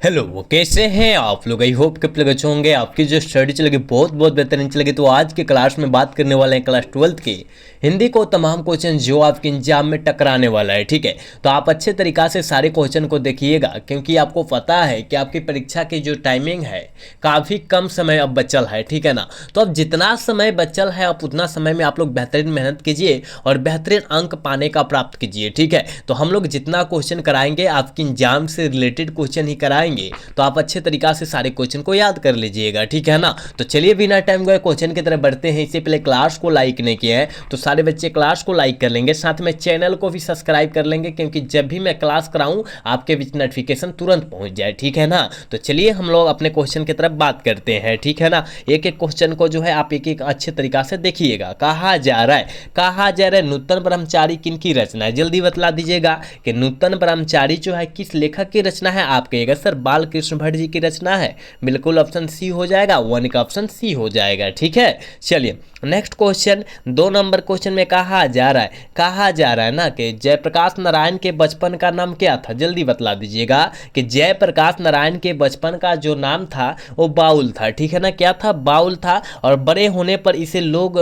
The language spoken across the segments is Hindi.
हेलो, वो कैसे हैं आप लोग। आई होप कि आप लोग अच्छे होंगे। आपकी जो स्टडी चलेगी बहुत बहुत बेहतरीन चलेगी। तो आज के क्लास में बात करने वाले हैं क्लास 12th की हिंदी को तमाम क्वेश्चन जो आपके एग्जाम में टकराने वाला है। ठीक है, तो आप अच्छे तरीक़ा से सारे क्वेश्चन को देखिएगा, क्योंकि आपको पता है कि आपकी परीक्षा की जो टाइमिंग है काफ़ी कम समय अब बचल है। ठीक है ना, तो अब जितना समय बचल है आप उतना समय में आप लोग बेहतरीन मेहनत कीजिए और बेहतरीन अंक पाने का प्राप्त कीजिए। ठीक है, तो हम लोग जितना क्वेश्चन कराएंगे आपके एग्जाम से रिलेटेड क्वेश्चन ही कराएंगे, तो आप अच्छे तरीका से सारे क्वेश्चन को याद कर लीजिएगा। ठीक है ना, तो चलिए बिना टाइम गए क्वेश्चन की तरफ बढ़ते हैं। इससे पहले क्लास को लाइक नहीं किया है तो सारे बच्चे क्लास को लाइक कर लेंगे, साथ में चैनल को भी सब्सक्राइब कर लेंगे, क्योंकि जब भी मैं क्लास कराऊं आपके बीच नोटिफिकेशन तुरंत पहुंच जाए। ठीक है ना, तो चलिए हम लोग अपने क्वेश्चन की तरफ बात करते हैं। ठीक है ना, एक एक क्वेश्चन को जो है आप एक एक अच्छे तरीका से देखिएगा। कहा जा रहा है नूतन ब्रह्मचारी किन की रचना है, जल्दी बतला दीजिएगा कि नूतन ब्रह्मचारी जो है किस लेखक की रचना है। आप कहिएगा सर बाल कृष्ण भट्ट जी की रचना है। बिल्कुल ऑप्शन सी हो जाएगा, 1 का ऑप्शन सी हो जाएगा। ठीक है, चलिए नेक्स्ट क्वेश्चन 2 नंबर क्वेश्चन में कहा जा रहा है ना कि जयप्रकाश नारायण के बचपन का नाम क्या था। जल्दी बतला दीजिएगा कि जयप्रकाश नारायण के बचपन का जो नाम था वो बाउल था। ठीक है ना, क्या था, बाउल था। और बड़े होने पर इसे लोग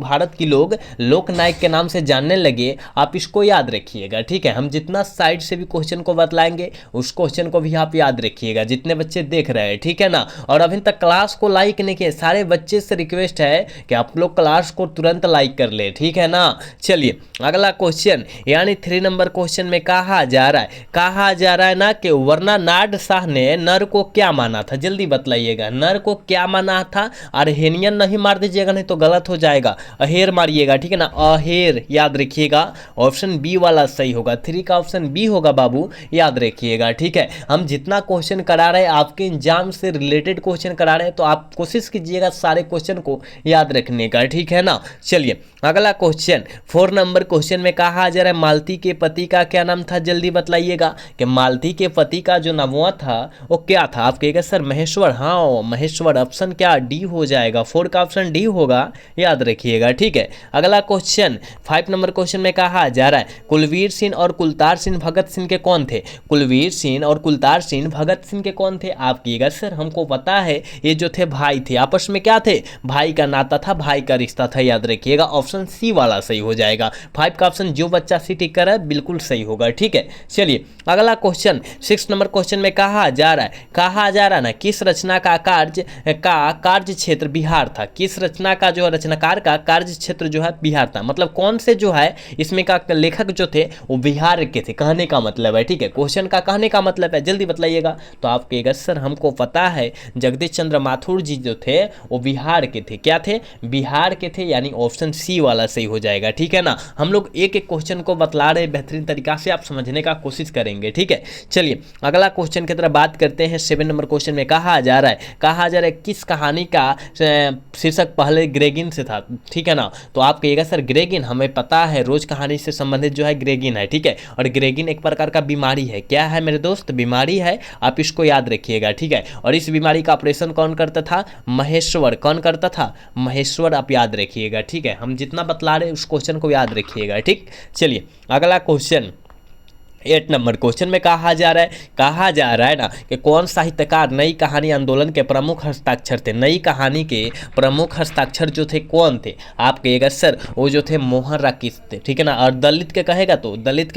भारत की लोग लोकनायक के नाम से जानने लगे। आप इसको याद रखिएगा। ठीक है, हम जितना साइड से भी क्वेश्चन को बतलाएंगे उस क्वेश्चन को भी आप याद रखिएगा, जितने बच्चे देख रहे हैं। ठीक है ना, और अभी तक क्लास को लाइक नहीं किए, सारे बच्चे से रिक्वेस्ट है कि आप लोग क्लास को तुरंत लाइक कर ले। ठीक है ना, चलिए अगला क्वेश्चन यानी 3 नंबर क्वेश्चन में कहा जा रहा है ना कि वर्णानाड शाह ने नर को क्या माना था। जल्दी बतलाइएगा नर को क्या माना था। अरहेनियन नहीं मार दीजिएगा, नहीं तो गलत हो जाएगा, अहेर मारिएगा। ठीक है ना, अहेर याद रखिएगा, ऑप्शन बी वाला सही होगा। 3 का ऑप्शन बी होगा बाबू, याद रखिएगा। ठीक है, हम जितना क्वेश्चन करा रहे हैं आपके एग्जाम से रिलेटेड क्वेश्चन करा रहे हैं, तो आप कोशिश कीजिएगा सारे क्वेश्चन को याद रखने का। ठीक है ना, चलिए अगला क्वेश्चन 4 नंबर क्वेश्चन में कहा जा रहा है मालती के पति का क्या नाम था। जल्दी बतलाइएगा कि मालती के पति का जो नाम था वो क्या था। आप कहिएगा सर महेश्वर। हाँ महेश्वर, ऑप्शन क्या डी हो जाएगा, 4 का ऑप्शन डी होगा, याद रखिएगा। ठीक है, अगला क्वेश्चन 5 नंबर क्वेश्चन में कहा जा रहा है कुलवीर सिंह और कुलतार सिंह भगत सिंह के कौन थे। कुलवीर सिंह और कुलतार सिंह भगत सिंह के कौन थे। आप कहिएगा सर हमको पता है, ये जो थे भाई थे, आपस में क्या थे, भाई का नाता था, भाई का रिश्ता था। याद रखिएगा ऑप्शन सी वाला सही हो जाएगा। 5 का ऑप्शन जो बच्चा सी टिक कर है बिल्कुल सही होगा। ठीक है, चलिए अगला क्वेश्चन 6 नंबर क्वेश्चन में कहा जा रहा है ना किस रचना का कार्य क्षेत्र बिहार था। किस रचना का जो रचनाकार का कार्य क्षेत्र जो है बिहार था, मतलब कौन से जो है इसमें का लेखक जो थे वो बिहार के थे, कहने का मतलब है। ठीक है, क्वेश्चन का कहने का मतलब है, जल्दी बतलाइएगा। तो आप कहिएगा सर हमको पता है जगदीश चंद्र माथुर जी जो थे वो बिहार के थे। क्या थे, बिहार के थे, यानी ऑप्शन सी वाला सही हो जाएगा। ठीक है ना, हम लोग एक एक क्वेश्चन को बतला रहे बेहतरीन तरीका से, आप समझने का कोशिश करेंगे। ठीक है, चलिए अगला क्वेश्चन की तरफ बात करते हैं। 7 नंबर क्वेश्चन में कहा जा रहा है किस कहानी का शीर्षक पहले ग्रेगिन से था। ठीक है ना, तो आप कहिएगा सर ग्रेगिन, हमें पता है रोज कहानी से संबंधित जो है ग्रेगिन है। ठीक है, और ग्रेगिन एक प्रकार का बीमारी है। क्या है मेरे दोस्त, बीमारी है, आप इसको याद रखिएगा। ठीक है, और इस बीमारी का ऑपरेशन कौन करता था, महेश्वर। कौन करता था, महेश्वर, आप याद रखिएगा। ठीक है, हम जितना बतला रहे उस क्वेश्चन को याद रखिएगा। ठीक, चलिए अगला क्वेश्चन 8 नंबर क्वेश्चन में कहा जा रहा है ना कि कौन साहित्यकार नई कहानी आंदोलन के प्रमुख हस्ताक्षर थे। नई कहानी के प्रमुख हस्ताक्षर जो थे कौन थे। आप कहिएगा सर वो जो थे मोहन राकेश थे। ठीक है ना, और दलित के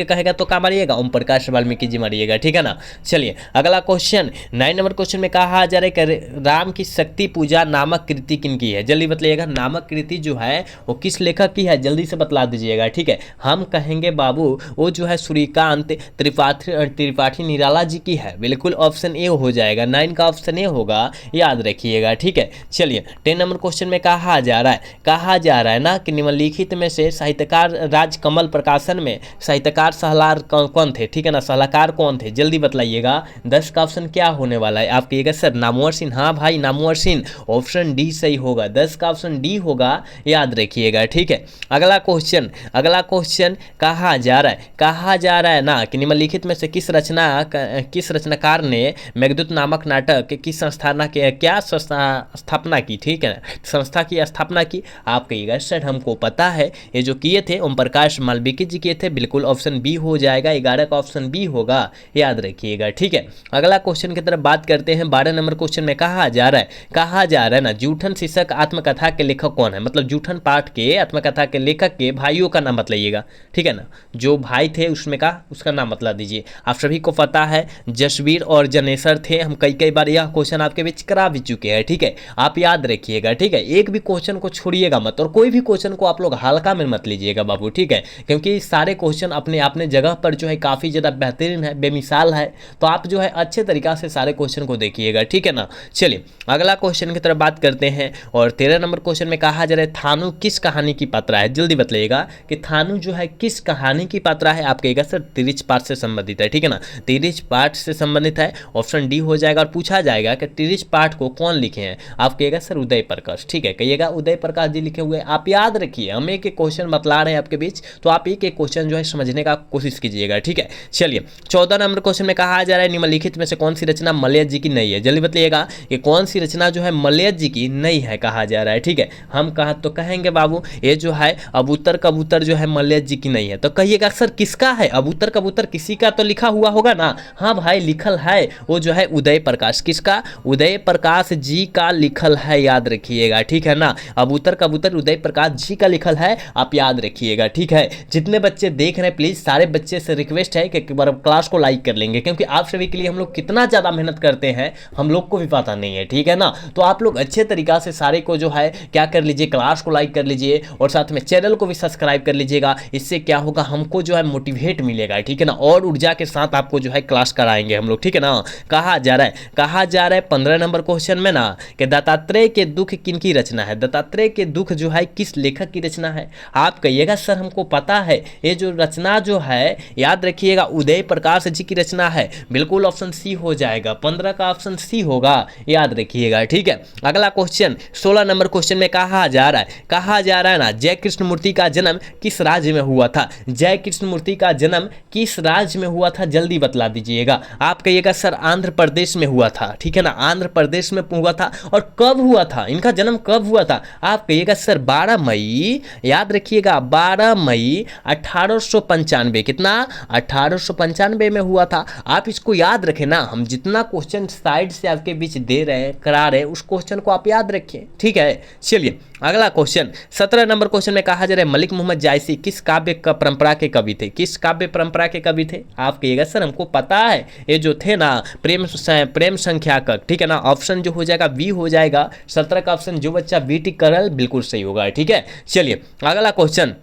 कहेगा तो क्या मारिएगा, ओम प्रकाश वाल्मीकि जी मारिएगा। ठीक है ना, चलिए अगला क्वेश्चन 9 नंबर क्वेश्चन में कहा जा रहा है कि राम की शक्ति पूजा नामक कृति किनकी है। जल्दी बतलाइएगा नामक कृति जो है वो किस लेखक की है, जल्दी से बतला दीजिएगा। ठीक है, हम कहेंगे बाबू वो जो है सूर्यकांत त्रिपाठी निराला जी की है। बिल्कुल ऑप्शन ए हो जाएगा, 9 का ऑप्शन ए होगा, याद रखिएगा। ठीक है, चलिए 10 नंबर क्वेश्चन में कहा जा रहा है ना कि निम्नलिखित में से साहित्यकार राजकमल प्रकाशन में साहित्यकार सलाहकार कौन थे। ठीक है ना, सलाहकार कौन थे, जल्दी बतलाइएगा। 10 का ऑप्शन क्या होने वाला है। आप कहिएगा सर नामवर सिंह। हाँ भाई नामवर सिंह, ऑप्शन डी सही होगा, 10 का ऑप्शन डी होगा, याद रखिएगा। ठीक है, अगला क्वेश्चन कहा जा रहा है ना कि निम्नलिखित में से किस रचनाकार ने मेघदूत नामक नाटक की स्थापना की, ठीक है, संस्था की स्थापना की। आप कहिएगा सर हमको पता है, ये जो किए थे ओम प्रकाश मालविकी जी किए थे, बिल्कुल ऑप्शन बी हो जाएगा, 11 का ऑप्शन बी होगा, याद रखिएगा, ठीक है। अगला क्वेश्चन की तरफ बात करते हैं। 12 नंबर क्वेश्चन में कहा जा रहा है ना, जूठन शीर्षक आत्मकथा के लेखक कौन है, मतलब जूठन पाठ के आत्मकथा के लेखक के भाइयों का नाम बतलाइएगा, ठीक है ना, जो भाई थे उसमें का उसका नाम बतला दीजिए। आप सभी को पता है जसवीर और जनेसर थे, हम कई बार यह क्वेश्चन आपके बीच करा भी चुके हैं, ठीक है, आप याद रखिएगा, ठीक है। एक भी क्वेश्चन को छोड़िएगा मत और कोई भी क्वेश्चन को आप लोग हल्का में मत लीजिएगा बाबू, ठीक है, क्योंकि सारे क्वेश्चन अपने अपने जगह पर जो है काफ़ी ज़्यादा बेहतरीन है, बेमिसाल है, तो आप जो है अच्छे तरीक़ा से सारे क्वेश्चन को देखिएगा, ठीक है ना। चलिए अगला क्वेश्चन की तरफ बात करते हैं और 13 नंबर क्वेश्चन में कहा जा रहा है थानू किस कहानी की पात्रा है, जल्दी बताइएगा कि थानू जो है किस कहानी की पात्रा है। आप कहिएगा सर तिरिच पाठ से संबंधित है, ठीक है ना, तिरिच पाठ से संबंधित है, ऑप्शन डी हो जाएगा। और पूछा जाएगा कि तिरिच पाठ को कौन लिखे हैं, आप कहिएगा सर उदय प्रकाश, ठीक है, कहिएगा उदय प्रकाश जी लिखे हुए। आप याद रखिए हम एक क्वेश्चन बतला रहे हैं आपके बीच, तो आप एक क्वेश्चन जो है समझने का कोशिश कीजिएगा, ठीक है। चलिए 14 नंबर क्वेश्चन में कहा जा रहा है निम्नलिखित में से कौन सी रचना मलयज जी की नहीं है, जल्दी बताइएगा कि कौन सी रचना जो है मलयज जी की नहीं है कहा जा रहा है, ठीक है। हम कहा तो कहेंगे बाबू ये जो है अबूतर कबूतर जो है मलयज जी की नहीं है, तो कहिएगा सर किसका है, अबूतर कबूतर किसी का तो लिखा हुआ होगा ना, हाँ भाई लिखल है, वो जो है उदय प्रकाश, किसका, उदय प्रकाश जी का लिखल है, याद रखिएगा, ठीक है ना। अबूतर कबूतर उदय प्रकाश जी का लिखल है, आप याद रखिएगा, ठीक है। जितने बच्चे देख रहे हैं प्लीज सारे बच्चे से रिक्वेस्ट है कि एक बार क्लास को लाइक कर लेंगे, क्योंकि आप सभी के लिए हम लोग कितना ज़्यादा मेहनत करते हैं हम लोग को भी पता नहीं है, ठीक है ना। तो आप लोग अच्छे तरीक़ा से सारे को जो है क्या कर लीजिए, क्लास को लाइक कर लीजिए और साथ में चैनल को भी सब्सक्राइब कर लीजिएगा। इससे क्या होगा, हमको जो है मोटिवेट मिलेगा, ठीक है ना, और ऊर्जा के साथ आपको जो है क्लास कराएंगे हम लोग, ठीक है ना। कहा जा रहा है 15 नंबर क्वेश्चन में ना कि दत्तात्रेय के दुख किनकी रचना है, दत्तात्रेय के दुख जो है किस लेखक की रचना है। आप कहिएगा सर हमको पता है, ये जो रचना जो है याद रखिएगा उदय प्रकाश जी की रचना है, बिल्कुल ऑप्शन सी हो जाएगा, 15 का ऑप्शन सी होगा, याद रखिएगा, ठीक है। अगला क्वेश्चन 16 नंबर क्वेश्चन में कहा जा रहा है ना जय कृष्ण मूर्ति का जन्म किस राज्य में हुआ था, जय कृष्ण मूर्ति का जन्म किस राज्य में हुआ था, जल्दी बतला दीजिएगा। आप कहिएगा सर आंध्र प्रदेश में हुआ था, ठीक है ना, आंध्र प्रदेश में हुआ था। और कब हुआ था, इनका जन्म कब हुआ था, आप कहिएगा सर 12 मई, याद रखिएगा 12 मई 1895, कितना 1895 में हुआ था। आप इसको याद रखें ना, हम जितना क्वेश्चन साइड से आपके बीच दे रहे हैं करा रहे हैं उस क्वेश्चन को आप याद रखिए, ठीक है। चलिए अगला क्वेश्चन 17 नंबर क्वेश्चन में कहा जा रहा है मलिक मोहम्मद जायसी किस काव्य परंपरा के कवि थे, किस काव्य परंपरा के कवि थे। आप कहिएगा सर हमको पता है ये जो थे ना प्रेम संख्याकक, ठीक है ना, ऑप्शन जो हो जाएगा बी हो जाएगा, 17 का ऑप्शन जो बच्चा बी टिक करल बिल्कुल सही होगा, ठीक है। चलिए अगला क्वेश्चन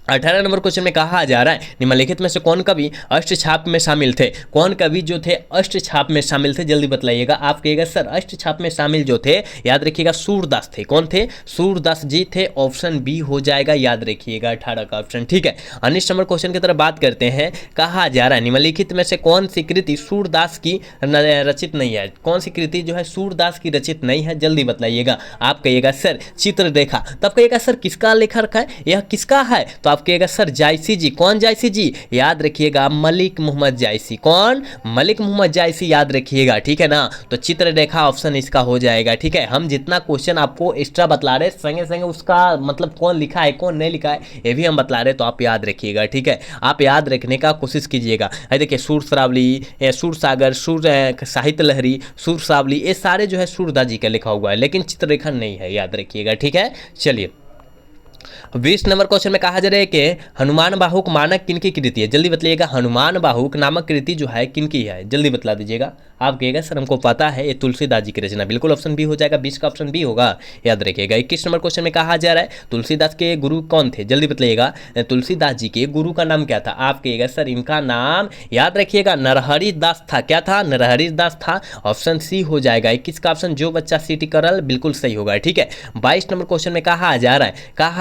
18 नंबर क्वेश्चन में कहा जा रहा है निम्नलिखित में से कौन कवि अष्टछाप में शामिल थे, कौन कवि जो थे अष्टछाप में शामिल थे, जल्दी बतलाइएगा। आप कहिएगा सर अष्टछाप में शामिल जो थे याद रखिएगा सूरदास थे, कौन थे, सूरदास जी थे, ऑप्शन बी हो जाएगा, याद रखिएगा 18 का ऑप्शन, ठीक है। 19 नंबर क्वेश्चन की तरफ बात करते हैं। कहा जा रहा है निम्नलिखित में से कौन सी कृति सूरदास की रचित नहीं है, कौन सी कृति जो है सूरदास की रचित नहीं है, जल्दी बतलाइएगा। आप कहिएगा सर चित्ररेखा, तब कहिएगा सर किसका लेखक है, यह किसका है, तो कहिएगा सर जायसी जी, कौन जायसी जी, याद रखिएगा मलिक मोहम्मद जायसी, कौन, मलिक मोहम्मद जायसी, याद रखिएगा, ठीक है ना। तो चित्ररेखा ऑप्शन इसका हो जाएगा, ठीक है। हम जितना क्वेश्चन आपको एक्स्ट्रा बतला रहे संगे संगे उसका मतलब कौन लिखा है कौन नहीं लिखा है ये भी हम बतला रहे, तो आप याद रखिएगा, ठीक है। आप याद रखने का कोशिश कीजिएगा। देखिए सूर श्रावली, सूर सागर, सूर साहित्य लहरी, सूर श्रावली, ये सारे जो है सूरदास जी का लिखा हुआ है, लेकिन चित्ररेखा नहीं है, याद रखिएगा, ठीक है। चलिए 20 नंबर क्वेश्चन में कहा जा रहा है कि हनुमान बाहुक मानक किनकी कृति है, जल्दी बतलाइएगा। हनुमान बाहुक नामक कृति जो है किनकी है, जल्दी बतला दीजिएगा। आप कहिएगा सर हमको पता है ये तुलसीदास जी की रचना, बिल्कुल ऑप्शन बी हो जाएगा, 20 का ऑप्शन बी होगा, याद रखिएगा। 21 नंबर क्वेश्चन में कहा जा रहा है तुलसीदास के गुरु कौन थे, जल्दी बतलाइएगा। तुलसीदास जी के गुरु का नाम क्या था, आप कहिएगा सर इनका नाम याद रखिएगा नरहरि दास था, क्या था, नरहरि दास था, ऑप्शन सी हो जाएगा। 21 का ऑप्शन जो बच्चा सी टी करल बिल्कुल सही होगा, ठीक है। 22 नंबर क्वेश्चन में कहा जा रहा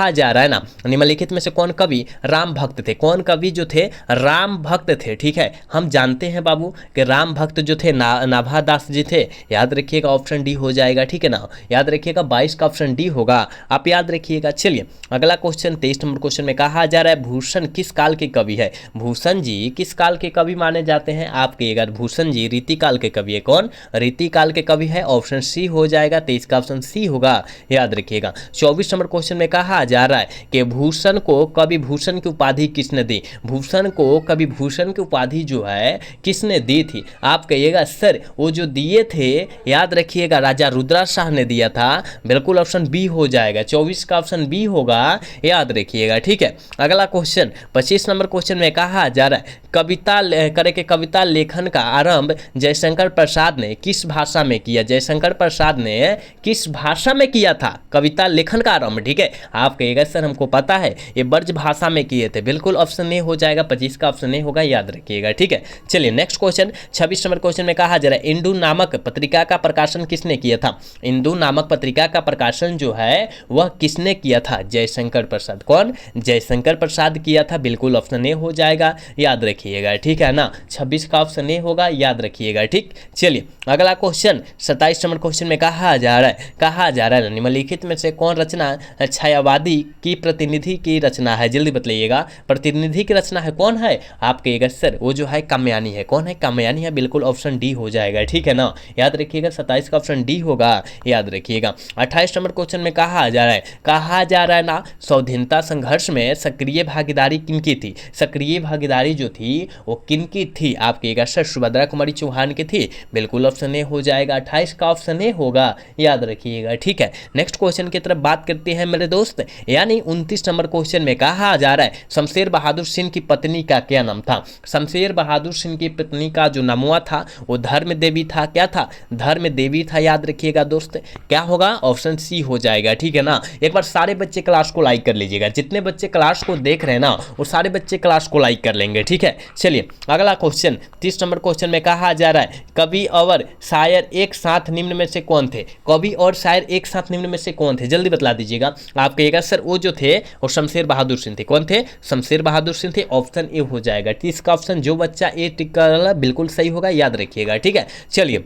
कहा जा रहा है ना, निम्नलिखित में से कौन कवि राम भक्त थे? कौन कवि जो थे राम भक्त थे, ठीक है। हम जानते हैं बाबू कि राम भक्त जो थे नाभादास जी थे। याद रखिएगा ऑप्शन डी हो जाएगा, ठीक है ना। याद रखिएगा 22 का ऑप्शन डी होगा, आप याद रखिएगा। चलिए अगला क्वेश्चन 23 नंबर क्वेश्चन में कहा जा रहा है भूषण किस काल के कवि है? भूषण जी किस काल के कवि माने जाते हैं? आप कहिएगा भूषण जी रीति काल के कवि है। कौन रीति काल के कवि है? ऑप्शन सी हो जाएगा, 23 का ऑप्शन सी होगा, याद रखिएगा। 24 नंबर क्वेश्चन में कहा जा रहा है कि भूषण को कवि भूषण की उपाधि किसने दी? भूषण को कवि भूषण की उपाधि जो है किसने दी थी? आप कहिएगा सर वो जो दिए थे, याद रखिएगा राजा रुद्रा शाह ने दिया था, बिल्कुल ऑप्शन बी हो जाएगा, 24 का ऑप्शन बी होगा, याद रखिएगा, ठीक है। अगला क्वेश्चन 25 नंबर क्वेश्चन में कहा जा रहा है कविता लेखन का आरंभ जयशंकर प्रसाद ने किस भाषा में किया? जयशंकर प्रसाद ने किस भाषा में किया था कविता लेखन का आरंभ? ठीक है, आप कहिएगा सर हमको पता है ये ब्रज भाषा में किए थे, बिल्कुल ऑप्शन ए हो जाएगा, 25 का ऑप्शन ए होगा, याद रखिएगा, ठीक है। चलिए नेक्स्ट क्वेश्चन 26 नंबर क्वेश्चन में कहा जा रहा है इंदु नामक पत्रिका का प्रकाशन किसने किया था? इंदु नामक पत्रिका का प्रकाशन जो है वह किसने किया था? जयशंकर प्रसाद। कौन? जयशंकर प्रसाद किया था, बिल्कुल ऑप्शन ए हो जाएगा, याद रखिएगा, ठीक है ना। 26 का ऑप्शन ए होगा, याद रखिएगा, ठीक। चलिए अगला क्वेश्चन 27 नंबर क्वेश्चन में कहा जा रहा है निम्नलिखित में से कौन रचना छायावादी की प्रतिनिधि की रचना है? जल्दी बताइएगा, प्रतिनिधि की रचना है कौन है? आप कहिएगा सर वो जो है कामयानी है। कौन है? कामयानी है, बिल्कुल ऑप्शन डी हो जाएगा, ठीक है ना, याद रखिएगा, 27 का ऑप्शन डी होगा, याद रखिएगा। 28 नंबर क्वेश्चन में कहा जा रहा है ना स्वाधीनता संघर्ष में सक्रिय भागीदारी किनकी थी? सक्रिय भागीदारी जो थी वो किनकी थी? आप कहिएगा सर सुभद्रा कुमारी चौहान की थी, बिल्कुल ऑप्शन ए हो जाएगा, 28 का ऑप्शन ए होगा, याद रखिएगा, ठीक है। नेक्स्ट क्वेश्चन की तरफ बात करते हैं मेरे दोस्त, यानी 29 नंबर क्वेश्चन में कहा जा रहा है शमशेर बहादुर सिंह की पत्नी का क्या नाम था? शमशेर बहादुर सिंह की पत्नी का जो नामुआ था वो धर्म देवी था। क्या था? धर्म देवी था, याद रखिएगा दोस्त, क्या होगा? ऑप्शन सी हो जाएगा, ठीक है ना। एक बार सारे बच्चे क्लास को लाइक कर लीजिएगा, जितने बच्चे क्लास को देख रहे हैं ना वो सारे बच्चे क्लास को लाइक कर लेंगे, ठीक है। चलिए अगला क्वेश्चन 30 नंबर क्वेश्चन में कहा जा रहा है कवि और शायर एक साथ निम्न में से कौन थे? कवि और शायर एक साथ निम्न में से कौन थे? जल्दी बतला दीजिएगा। आप कहिएगा सर वो जो थे वो शमशेर बहादुर सिंह थे। कौन थे? शमशेर बहादुर सिंह थे, ऑप्शन ए हो जाएगा। 30 का ऑप्शन जो बच्चा ए टिक कर रहा है बिल्कुल सही होगा, याद रखिएगा, ठीक है। चलिए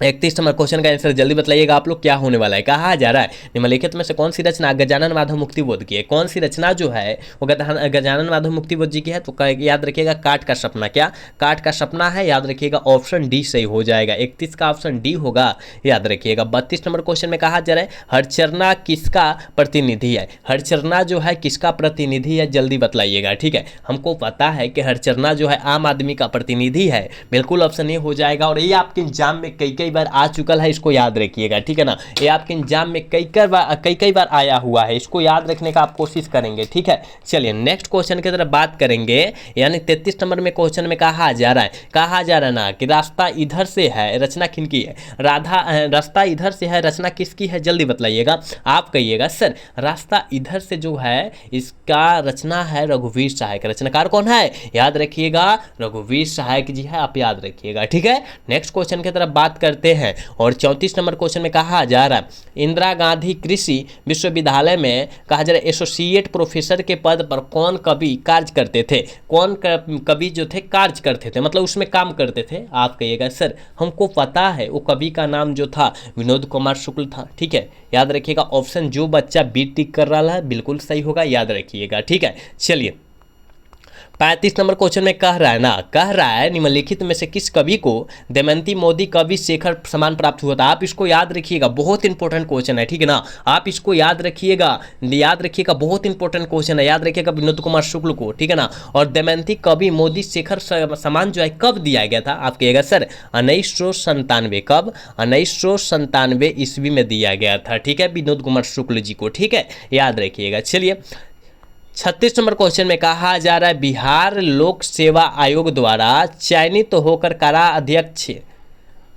31 नंबर क्वेश्चन का आंसर जल्दी बताइएगा आप लोग, क्या होने वाला है? कहा जा रहा है निम्नलिखित में से कौन सी रचना गजानन माधव मुक्तिबोध की है? कौन सी रचना जो है वो गजानन माधव मुक्तिबोध जी की है? तो याद रखिएगा काठ का सपना। क्या? काठ का सपना है, याद रखिएगा, ऑप्शन डी सही हो जाएगा, 31 का ऑप्शन डी होगा, याद रखिएगा। 32 नंबर क्वेश्चन में कहा जा रहा है हरचरना किसका प्रतिनिधि है? हरचरना जो है किसका प्रतिनिधि है? जल्दी बतलाइएगा, ठीक है। हमको पता है कि हरचरना जो है आम आदमी का प्रतिनिधि है, बिल्कुल ऑप्शन ए हो जाएगा, और ये आपके एग्जाम में कई बार आ चुका है, इसको याद रखिएगा, ठीक है ना। ये आपके एग्जाम में कई बार आया हुआ है, इसको याद रखने का आप कोशिश करेंगे, ठीक है। चलिए नेक्स्ट क्वेश्चन की तरफ बात करेंगे, यानी 33 नंबर में क्वेश्चन में कहा जा रहा है ना कि रास्ता इधर से है, रचना किनकी है? रास्ता इधर से है, रचना किसकी है? जल्दी बतलाइएगा। आप कहिएगा सर रास्ता इधर से जो है इसका रचना है रघुवीर सहायक। रचनाकार कौन है? याद रखिएगा रघुवीर सहायक जी है, आप याद रखिएगा, ठीक है। नेक्स्ट क्वेश्चन की तरफ बात करते हैं, और 34 नंबर क्वेश्चन में कहा जा रहा है इंदिरा गांधी कृषि विश्वविद्यालय में कहा जा रहा है एसोसिएट प्रोफेसर के पद पर कौन कवि कार्य करते थे? कौन कवि जो थे कार्य करते थे, मतलब उसमें काम करते थे? आप कहिएगा सर हमको पता है वो कवि का नाम जो था विनोद कुमार शुक्ल था, ठीक है, याद रखिएगा। ऑप्शन जो बच्चा बी टिक कर रहा है बिल्कुल सही होगा, याद रखिएगा, ठीक है। चलिए 35 नंबर क्वेश्चन में कह रहा है निम्नलिखित में से किस कवि को दमयंती मोदी कवि शेखर सम्मान प्राप्त हुआ था? आप इसको याद रखिएगा, बहुत इंपॉर्टेंट क्वेश्चन है, ठीक है ना। आप इसको याद रखिएगा, बहुत इंपॉर्टेंट क्वेश्चन है, याद रखिएगा विनोद कुमार शुक्ल को, ठीक है ना। और दमयंती कवि मोदी शेखर सम्मान जो है कब दिया गया था? आप कहिएगा सर 1997। कब? 1997 ईस्वी में दिया गया था, ठीक है, विनोद कुमार शुक्ल जी को, ठीक है, याद रखिएगा। चलिए 36 नंबर क्वेश्चन में कहा जा रहा है बिहार लोक सेवा आयोग द्वारा चयनित होकर काराध्यक्ष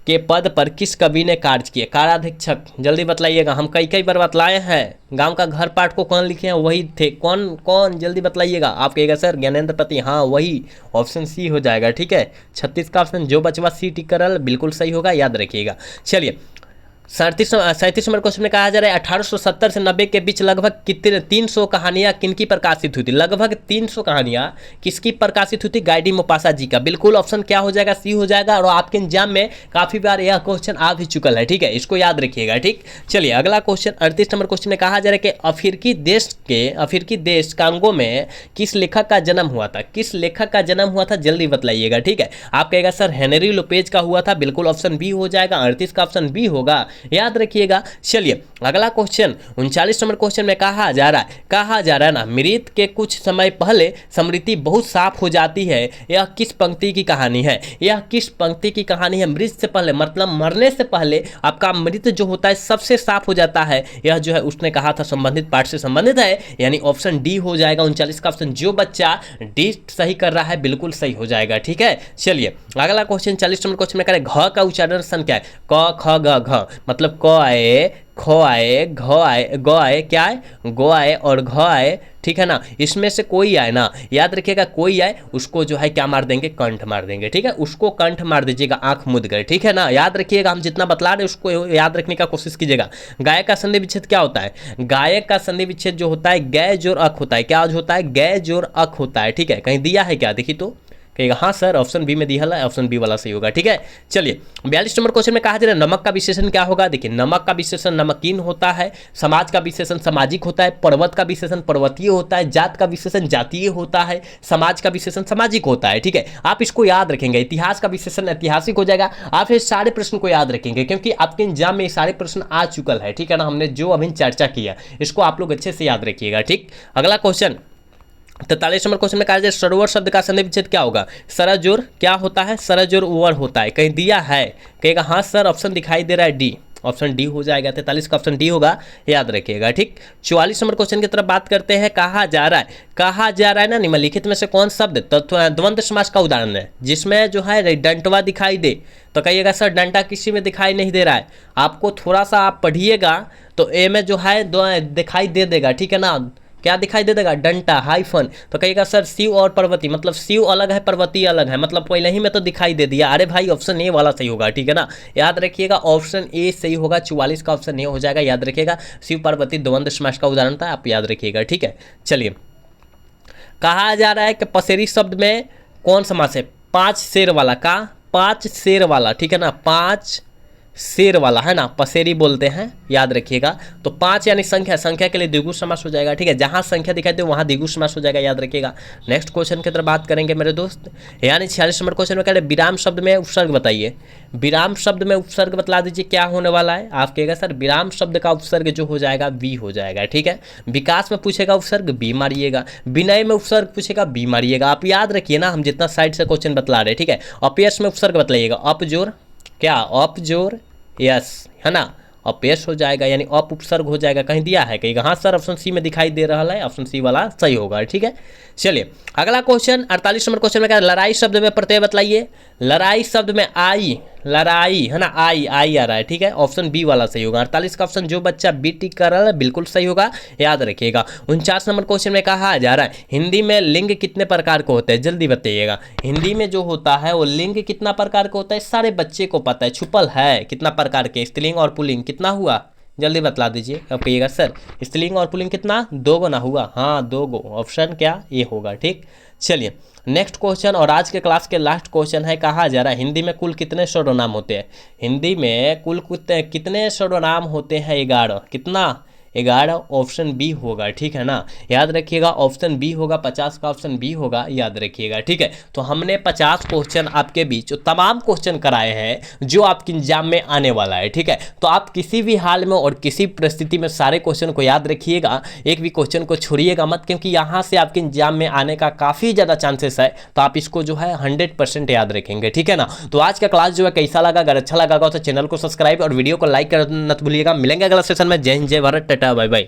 के पद पर किस कवि ने कार्य किया? काराध्यक्षक, जल्दी बतलाइएगा। हम कई बार बतलाए हैं, गांव का घर पाठ को कौन लिखे हैं? वही थे। कौन जल्दी बतलाइएगा। आप कहिएगा सर ज्ञानेंद्र पति, हाँ वही, ऑप्शन सी हो जाएगा, ठीक है। 36 का ऑप्शन जो बचवा सी टिक करल बिल्कुल सही होगा, याद रखिएगा। चलिए 37 नंबर क्वेश्चन में कहा जा रहा है 1870 से 90 के बीच लगभग कितने 300 कहानियां किनकी प्रकाशित हुई थी। लगभग 300 कहानियां किसकी प्रकाशित हुई थी? गाइडी मोपासा जी का। बिल्कुल ऑप्शन क्या हो जाएगा? सी हो जाएगा। और आपके एग्जाम में काफी बार यह क्वेश्चन आ भी चुका है, ठीक है, इसको याद रखिएगा। ठीक, चलिए अगला क्वेश्चन 38 नंबर क्वेश्चन में कहा जा रहा है कि अफ्रीकी देश कांगो में किस लेखक का जन्म हुआ था? किस लेखक का जन्म हुआ था? जल्दी बतलाइएगा। ठीक है, आप कहेगा सर हेनरी लोपेज का हुआ था। बिल्कुल ऑप्शन बी हो जाएगा। 38 का ऑप्शन बी होगा, याद रखिएगा। चलिए अगला क्वेश्चन 39 नंबर क्वेश्चन में कहा जा रहा है ना, मृत्यु के कुछ समय पहले स्मृति बहुत साफ हो जाती है। यह किस पंक्ति की कहानी है? यह किस पंक्ति की कहानी है? मृत्यु से पहले मतलब मरने से पहले आपका मृत्यु जो होता है सबसे साफ हो जाता है। यह जो है उसने कहा था संबंधित पाठ से संबंधित है, यानी ऑप्शन डी हो जाएगा। 39 का ऑप्शन जो बच्चा डी सही कर रहा है बिल्कुल सही हो जाएगा। ठीक है, चलिए अगला क्वेश्चन 40 नंबर क्वेश्चन में करें घ का उच्चारण क्या है? क ख ग घ, मतलब क आए, ख आए, घ आए, ग आए, क्या है? गो आए और घ आए, ठीक है ना। इसमें से कोई आए ना, याद रखिएगा, कोई आए उसको जो है क्या मार देंगे? कंठ मार देंगे। ठीक है, उसको कंठ मार दीजिएगा, आंख मुद गए। ठीक है ना, याद रखिएगा, हम जितना बतला रहे हैं उसको याद रखने का कोशिश कीजिएगा। गाय का संधि विच्छेद क्या होता है? गाय का संधि विच्छेद जो होता है गै जोर अक होता है। क्या होता है? गै जोर अक होता है। ठीक है, कहीं दिया है क्या? देखिए तो कहेगा हाँ सर ऑप्शन बी में दिया है, ऑप्शन बी वाला सही होगा। ठीक है, चलिए 42 नंबर क्वेश्चन में कहा जा रहा है नमक का विशेषण क्या होगा? देखिए नमक का विशेषण नमकीन होता है, समाज का विशेषण सामाजिक होता है, पर्वत का विशेषण पर्वतीय होता है, जात का विशेषण जातीय होता है, समाज का विशेषण सामाजिक होता है। ठीक है, आप इसको याद रखेंगे। इतिहास का विशेषण ऐतिहासिक हो जाएगा। आप ये सारे प्रश्न को याद रखेंगे क्योंकि आपके एग्जाम में ये सारे प्रश्न आ चुकल है। ठीक है ना, हमने जो अभी चर्चा किया इसको आप लोग अच्छे से याद रखिएगा। ठीक, अगला क्वेश्चन 43 नंबर क्वेश्चन में कहा जाए सरोवर शब्द का संधि विच्छेद क्या होगा? सरजोर क्या होता है? सरजोर ओवर होता है। कहीं दिया है? कहेगा हाँ सर ऑप्शन दिखाई दे रहा है डी, ऑप्शन डी हो जाएगा। 43 का ऑप्शन डी होगा, याद रखिएगा। ठीक, 44 नंबर क्वेश्चन की तरफ बात करते हैं। कहा जा रहा है ना, निम्नलिखित में से कौन शब्द द्वंद्व समास का उदाहरण है जिसमें जो है डंटवा दिखाई दे? तो कहिएगा सर डंटा किसी में दिखाई नहीं दे रहा है। आपको थोड़ा सा आप पढ़िएगा तो ए में जो है दिखाई दे देगा। ठीक है ना, क्या दिखाई दे देगा? डंटा हाइफन। तो कहेगा सर शिव और पर्वती, मतलब शिव अलग है पर्वती अलग है, मतलब पहले ही में तो दिखाई दे दिया। अरे भाई ऑप्शन ए वाला सही होगा। ठीक है ना, याद रखिएगा ऑप्शन ए सही होगा। 44 का ऑप्शन ए हो जाएगा, याद रखिएगा। शिव पर्वती द्वंद्व समास का उदाहरण था, आप याद रखिएगा। ठीक है, चलिए कहा जा रहा है कि पसेरी शब्द में कौन समास है? 5 शेर वाला का 5 शेर वाला। ठीक है ना, 5 शेर वाला है ना, पसेरी बोलते हैं, याद रखिएगा। तो 5 यानी संख्या के लिए द्विगु समास हो जाएगा। ठीक है, जहां संख्या दिखाई दे वहां द्विगु समास हो जाएगा, याद रखिएगा। नेक्स्ट क्वेश्चन की तरफ बात करेंगे मेरे दोस्त, यानी 46 नंबर क्वेश्चन में कह रहे विराम शब्द में उपसर्ग बताइए। विराम शब्द में उपसर्ग बतला दीजिए क्या होने वाला है? आप कहेगा सर विराम शब्द का उपसर्ग जो हो जाएगा बी हो जाएगा। ठीक है, विकास में पूछेगा उपसर्ग बी मारिएगा, विनय में उपसर्ग पूछेगा बी मारिएगा। आप याद रखिए ना, हम जितना साइड से क्वेश्चन बतला रहे हैं। ठीक है, अपयश में उपसर्ग बतलाइएगा, अपजोर क्या? अपजोर यस है ना, अपयश हो जाएगा यानी अप उपसर्ग हो जाएगा। कहीं दिया है? कहीं हाँ सर ऑप्शन सी में दिखाई दे रहा है, ऑप्शन सी वाला सही होगा। ठीक है, चलिए अगला क्वेश्चन 48 नंबर क्वेश्चन में क्या? लड़ाई शब्द में प्रत्यय बतलाइए। लड़ाई शब्द में आई, लड़ाई है ना, आई आ रहा है। ठीक है, ऑप्शन बी वाला सही होगा। 48 का ऑप्शन जो बच्चा बी टिक कर रहा है बिल्कुल सही होगा, याद रखिएगा। 49 नंबर क्वेश्चन में कहा जा रहा है हिंदी में लिंग कितने प्रकार के होते हैं? जल्दी बताइएगा। हिंदी में जो होता है वो लिंग कितना प्रकार का होता है? सारे बच्चे को पता है, छुपल है कितना प्रकार के, स्त्रीलिंग और पुल्लिंग कितना हुआ? जल्दी बतला दीजिए। अब कहिएगा सर स्त्रीलिंग और पुल्लिंग कितना? 2 गो ना हुआ? हाँ 2 गो, ऑप्शन क्या ये होगा। ठीक, चलिए नेक्स्ट क्वेश्चन और आज के क्लास के लास्ट क्वेश्चन है। कहा जा रहा है हिंदी में कुल कितने सर्वनाम होते हैं? हिंदी में कुल कितने सर्वनाम होते हैं? 11। कितना? 11, ऑप्शन बी होगा। ठीक है ना, याद रखिएगा ऑप्शन बी होगा। 50 का ऑप्शन बी होगा, याद रखिएगा। ठीक है, तो हमने 50 क्वेश्चन आपके बीच तमाम क्वेश्चन कराए हैं जो आपके एग्जाम में आने वाला है। ठीक है, तो आप किसी भी हाल में और किसी परिस्थिति में सारे क्वेश्चन को याद रखिएगा, एक भी क्वेश्चन को छोड़िएगा मत, क्योंकि यहाँ से आपके एग्जाम में आने का काफ़ी ज़्यादा चांसेस है। तो आप इसको जो है 100% याद रखेंगे। ठीक है ना, तो आज का क्लास जो है कैसा लगा? अगर अच्छा लगा तो चैनल को सब्सक्राइब और वीडियो को लाइक करना मत भूलिएगा। मिलेंगे अगला सेशन में। जय हिंद, जय भारत, टाटा, बाय बाय।